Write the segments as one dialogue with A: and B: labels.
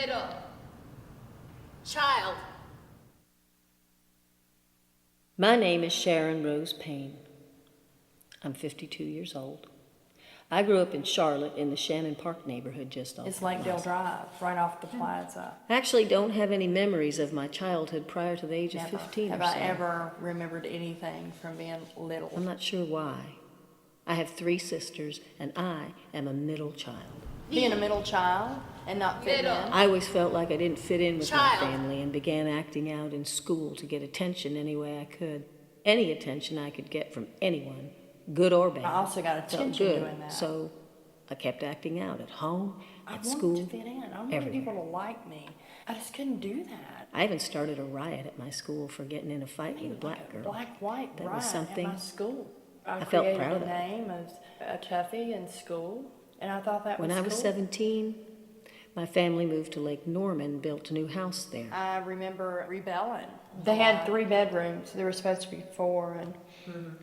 A: Middle. Child.
B: My name is Sharon Rose Payne. I'm 52 years old. I grew up in Charlotte in the Shannon Park neighborhood just off.
C: It's Lakedale Drive, right off the plaza.
B: I actually don't have any memories of my childhood prior to the age of
C: Never
B: 15
C: have
B: or so.
C: I ever remembered anything from being little.
B: I'm not sure why. I have 3 sisters, and I am a middle child.
C: Being a middle child and not fitting in.
B: I always felt like I didn't fit in with
A: Child.
B: my family and began acting out in school to get attention any way I could. Any attention I could get from anyone, good or bad.
C: I also got
B: felt
C: attention
B: good,
C: doing that.
B: so I kept acting out at home,
C: I
B: at
C: wanted
B: school,
C: to fit in. I wanted
B: everywhere.
C: people to like me. I just couldn't do that.
B: I even started a riot at my school for getting in a fight with a black girl.
C: Black-white
B: That
C: riot
B: was something
C: at my school. I
B: felt
C: created
B: proud
C: the
B: of.
C: name of a toughie in school, and I thought that
B: When
C: was
B: I was
C: cool.
B: 17, my family moved to Lake Norman and built a new house there.
C: I remember rebelling. They had 3 bedrooms. There were supposed to be 4, and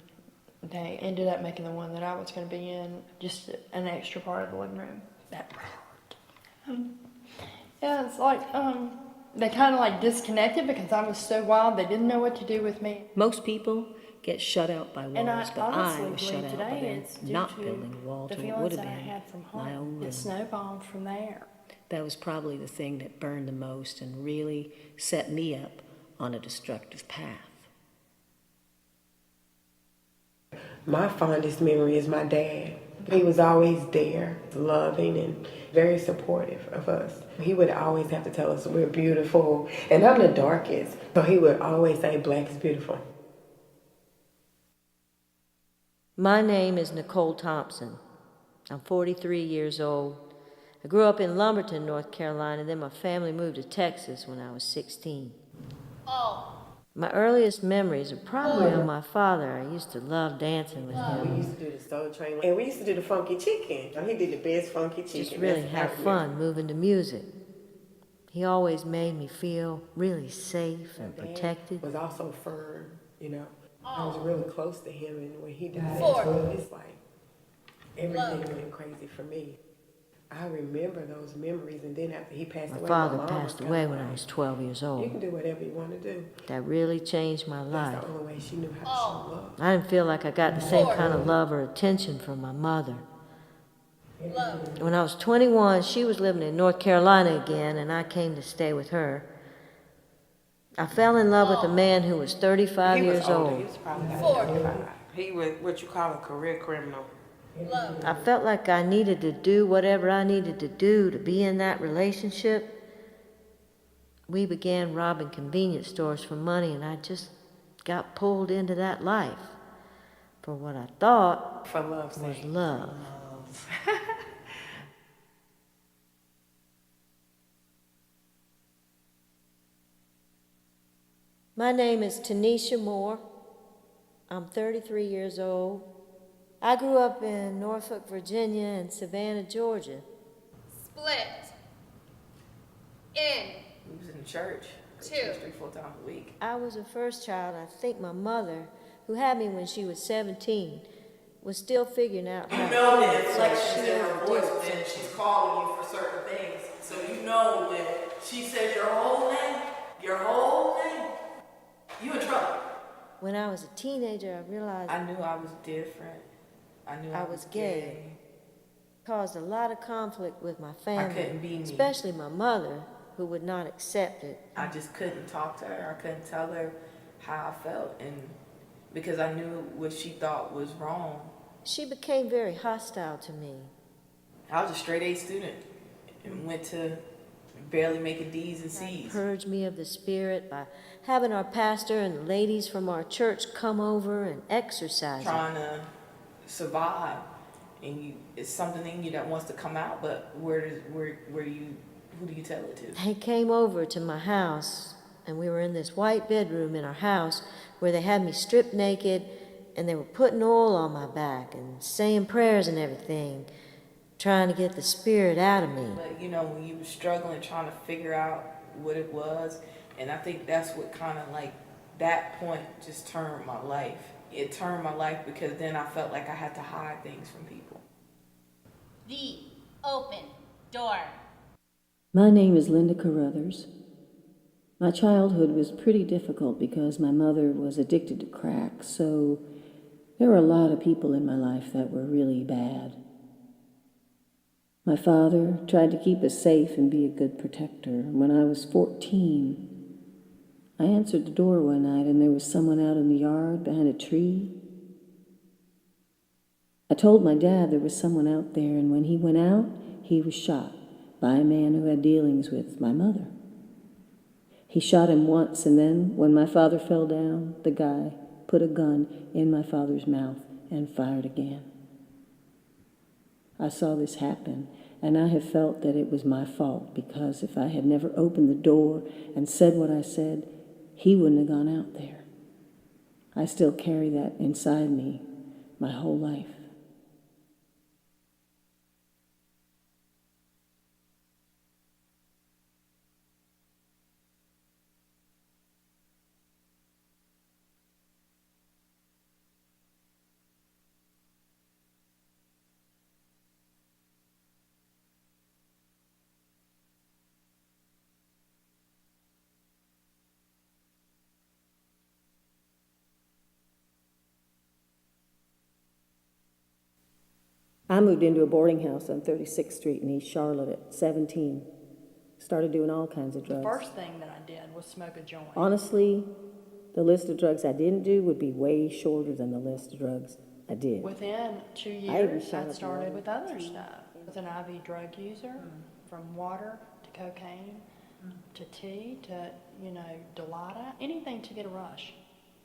C: they ended up making the one that I was going to be in just an extra part of the living room. That hurt. Yeah, it's like they kind of like disconnected because I was so wild. They didn't know what to do with me.
B: Most people get shut out by
C: And I
B: walls, but I
C: honestly
B: was
C: believe
B: shut out by
C: today
B: them
C: it's due
B: not
C: to
B: building a wall
C: the
B: to what
C: feelings
B: would have
C: that I
B: been
C: had from
B: my
C: home.
B: own room.
C: It snowballed from there.
B: That was probably the thing that burned the most and really set me up on a destructive path.
D: My fondest memory is my dad. He was always there, loving and very supportive of us. He would always have to tell us we're beautiful, and I'm the darkest, so he would always say black is beautiful.
E: My name is Nicole Thompson. I'm 43 years old. I grew up in Lumberton, North Carolina, then my family moved to Texas when I was 16.
A: Oh.
E: My earliest memories are probably of my father. I used to love dancing with
D: We
E: him.
D: used to do the Soul Train, and we used to do the funky chicken. He did the best funky chicken.
E: Just really
D: That's
E: have
D: how we-
E: fun moving to music. He always made me feel really safe and
D: Dad
E: protected.
D: was also firm, you know. I was really close to him, and when he died,
A: Four.
D: it's like everything went crazy for me. I remember those memories, and then after he passed
E: My
D: away,
E: father
D: mom
E: passed
D: was
E: away
D: kinda
E: when I
D: like,
E: was 12 years
D: You
E: old.
D: can do whatever you want to do.
E: That really changed my life.
D: That's the only way she knew how to show love.
E: I didn't feel like I got the same kind of love or attention from my mother.
A: Love.
E: When I was 21, she was living in North Carolina again, and I came to stay with her. I fell in love with a man who was 35 years old.
F: He was probably like
A: 4.
F: 35. He was what you call a career criminal.
A: Love.
E: I felt like I needed to do whatever I needed to do to be in that relationship. We began robbing convenience stores for money, and I just got pulled into that life for what I thought
F: For love's
E: was
F: sake.
E: love. My name is Tanisha Moore. I'm 33 years old. I grew up in Norfolk, Virginia, and Savannah, Georgia.
A: Split. In.
F: He was in church.
A: 2.
F: 3-4 times a week.
E: I was a first child. I think my mother, who had me when she was 17, was still figuring out how
G: You know
E: to
G: that
E: do it, so
G: inflection's
E: she
G: in her
E: overdid
G: voice
E: it.
G: when she's calling you for certain things. So you know when she says your whole name, you in trouble.
E: When I was a teenager, I realized
F: I knew I was different. I knew
E: I was gay. Caused a lot of conflict with my family,
F: couldn't be me.
E: especially my mother, who would not accept it.
F: I just couldn't talk to her. I couldn't tell her how I felt, and because I knew what she thought was wrong.
E: She became very hostile to me.
F: I was a straight A student and went to barely making D's and C's.
E: Purged me of the spirit by having our pastor and the ladies from our church come over and exorcise it.
F: Trying to survive, and it's something in you that wants to come out, but who do you tell it to?
E: They came over to my house, and we were in this white bedroom in our house where they had me stripped naked, and they were putting oil on my back and saying prayers and everything, trying to get the spirit out of me.
F: But you know, when you were struggling, trying to figure out what it was, and I think that's what kind of like that point just turned my life. It turned my life because then I felt like I had to hide things from people.
A: The open door.
B: My name is Linda Carruthers. My childhood was pretty difficult because my mother was addicted to crack, so there were a lot of people in my life that were really bad. My father tried to keep us safe and be a good protector. When I was 14, I answered the door one night and there was someone out in the yard behind a tree. I told my dad there was someone out there, and when he went out, he was shot by a man who had dealings with my mother. He shot him once, and then when my father fell down, the guy put a gun in my father's mouth and fired again. I saw this happen, and I have felt that it was my fault, because if I had never opened the door and said what I said, he wouldn't have gone out there. I still carry that inside me my whole life. I moved into a boarding house on 36th Street in East Charlotte at 17. Started doing all kinds of
C: The
B: drugs.
C: first thing that I did was smoke a joint.
B: Honestly, the list of drugs I didn't do would be way shorter than the list of drugs I did.
C: Within 2
B: I even
C: years,
B: shot
C: I
B: up
C: started
B: water.
C: with other stuff. I was an IV drug user, from water to cocaine to tea to, Dilaudid, anything to get a rush.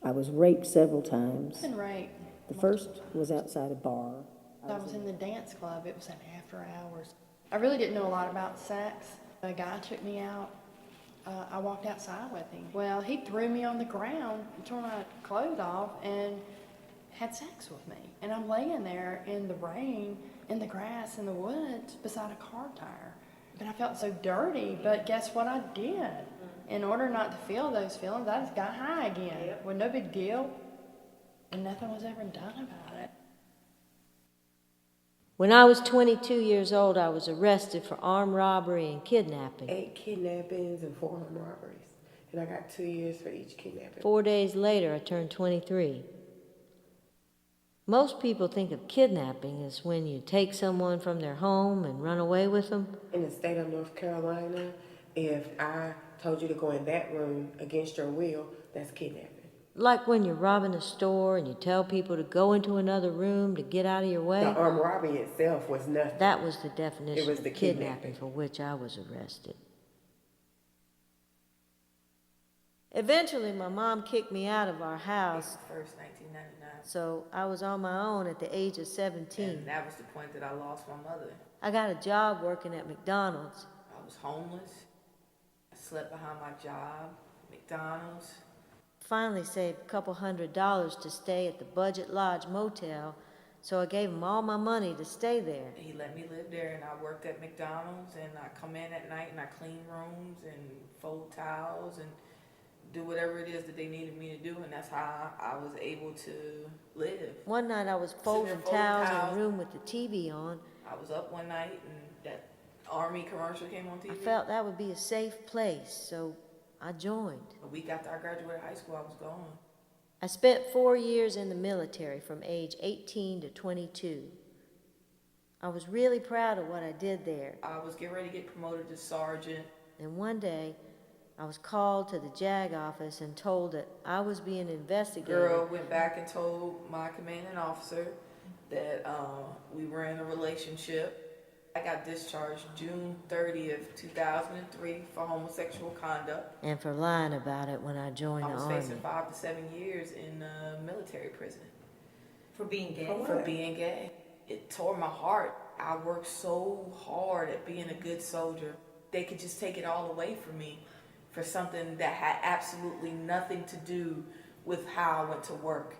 B: I was raped several times.
C: Been raped.
B: The first was outside a bar.
C: I was in the dance club. It was an after hours. I really didn't know a lot about sex. A guy took me out. I walked outside with him. Well, he threw me on the ground, tore my clothes off, and had sex with me. And I'm laying there in the rain, in the grass, in the woods, beside a car tire. And I felt so dirty, but guess what I did? In order not to feel those feelings, I just got high again. Well, no big deal. And nothing was ever done about it.
E: When I was 22 years old, I was arrested for armed robbery and kidnapping.
D: 8 kidnappings and 4 armed robberies. And I got 2 years for each kidnapping.
E: 4 days later, I turned 23. Most people think of kidnapping as when you take someone from their home and run away with them.
D: In the state of North Carolina, if I told you to go in that room against your will, that's kidnapping.
E: Like when you're robbing a store and you tell people to go into another room to get out of your way.
D: The armed robbery itself was nothing.
E: That was the definition
D: It was the
E: of kidnapping
D: kidnapping.
E: for which I was arrested. Eventually, my mom kicked me out of our house,
F: April 1st, 1999.
E: so I was on my own at the age of 17.
F: And that was the point that I lost my mother.
E: I got a job working at McDonald's.
F: I was homeless. I slept behind my job, McDonald's.
E: Finally saved a couple $100 to stay at the Budget Lodge Motel, so I gave him all my money to stay there.
F: He let me live there, and I worked at McDonald's, and I come in at night and I clean rooms and fold towels and do whatever it is that they needed me to do, and that's how I was able to live.
E: One night I was folding
F: folding
E: towels in
F: towels.
E: a room with the TV on.
F: I was up one night, and that Army commercial came on TV.
E: I felt that would be a safe place, so I joined.
F: A week after I graduated high school, I was gone.
E: I spent 4 years in the military from age 18 to 22. I was really proud of what I did there.
F: I was getting ready to get promoted to sergeant.
E: And one day, I was called to the JAG office and told that I was being investigated.
F: Girl went back and told my commanding officer that we were in a relationship. I got discharged June 30th, 2003 for homosexual conduct.
E: And for lying about it when I joined
F: I
E: the
F: was
E: Army.
F: facing 5 to 7 years in military prison
G: For being gay.
F: for being gay. It tore my heart. I worked so hard at being a good soldier. They could just take it all away from me for something that had absolutely nothing to do with how I went to work.